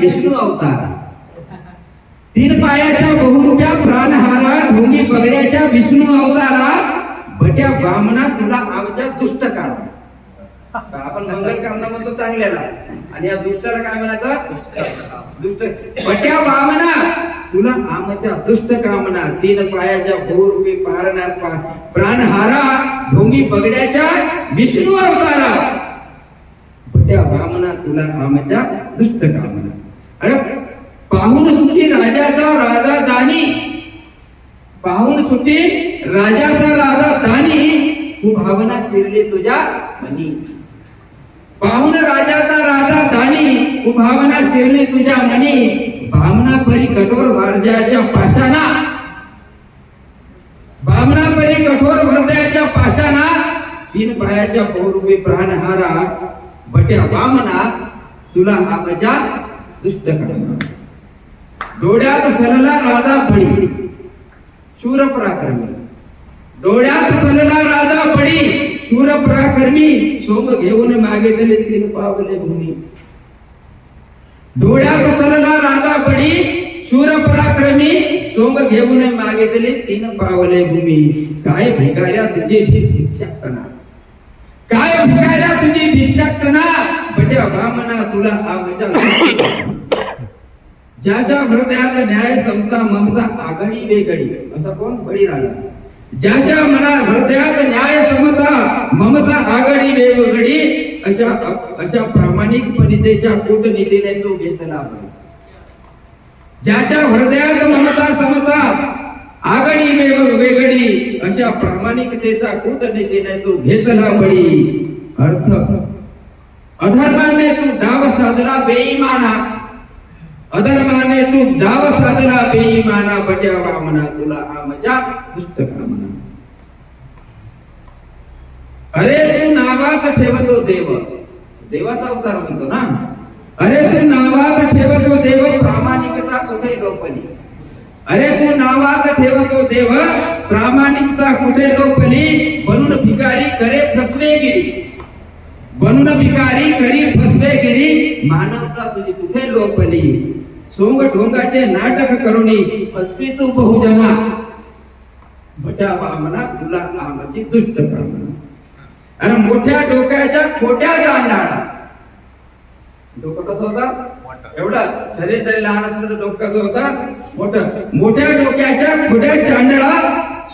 विष्णू अवतारा, तीन पायाच्या बहुरूप्या प्राणहारा, ढोंगी पगड्याच्या विष्णू अवतारा, भट्या बामना तुला आमच्या दुष्ट कामना. आपण मंगल कामना म्हणतो चांगल्याला, आणि या दुष्टाला काय म्हणायचं? दुष्ट. भट्या बामना तुला आमच्या दुष्ट कामना, तीन पायाच्या बहुरूपी प्राणहारा, ढोंगी पगड्याच्या विष्णू अवतारा, भट्या बामना तुला आमच्या दुष्ट कामना. अरे पाहून सुखी राजाचा राजा दानी, पाहून सुखी राजाचा राजा दानी, तू भावना शिरली तुझ्या मनी. पाहून राजाचा राजा दानी, तू भावना शिरली तुझ्या मनी, भावना परी कठोर वारजाच्या पाशाना, भावना परी कठोर हृदयाच्या पाशाना, तीन पायाच्या बहुरूपी प्राणहारा, भट्या वामना तुला आमच्या दुष्ट कामना. डोळ्यात सलला राजा बळी, शूर पराक्रमी, डोळ्यात सलला राजा बळी, शूर पराक्रमी, सोंग घेऊन मागेतले तीन पावले भूमी. डोळ्यात सलला राजा बळी, शूर पराक्रमी, सोंग घेऊन मागेतले तीन पावले भूमी. काय भिकाऱ्या तुझी भिक्षाटना, काय भिकाऱ्या तुझी भिक्षाटना, भट्या वामना तुला आमच्या. ज्याच्या हृदयात न्याय समता ममता आघडी वेगळी, असा कोण? बळीराजा. ज्याच्या मना हृदयात न्याय समता ममता आघडी वेगळी, अशा प्रामाणिकपणितेच्या कूटनीतीने तो घेतला. ज्याच्या हृदयात ममता समता आघडी वेगळी, अशा प्रामाणिकतेचा कूटनीतीने तो घेतला बळी. अर्थ अधर्माने तू डाव साधला बेईमाना, अधर्माने तू डाव साधला बेईमाना, भट्या वामना तुला आमच्या दुष्ट कामना. अरे तू नावात ठेवतो देव, देवाचा अवतार म्हणतो ना. अरे तू नावात ठेवतो देव, प्रामाणिकता कुठे लोपली. अरे तू नावात ठेवतो देव, प्रामाणिकता कुठे लोपली. बनून भिकारी करे फसवेगिरी, बनून भिकारी करी फसवेगिरी, मानवता तुझी कुठे लोपली. सोंग ढोंगाचे नाटक करुणी फसवी तू बहुजना, भट्या वामना तुला आमची दुष्ट कामना. आणि मोठ्या डोक्याच्या खोट्या जांडाळा, डोकं कसं होता? एवढा शरीर तरी लहान असलं तर डोकं कसं होता? मोठं. मोठ्या डोक्याच्या खोट्या चांडळा,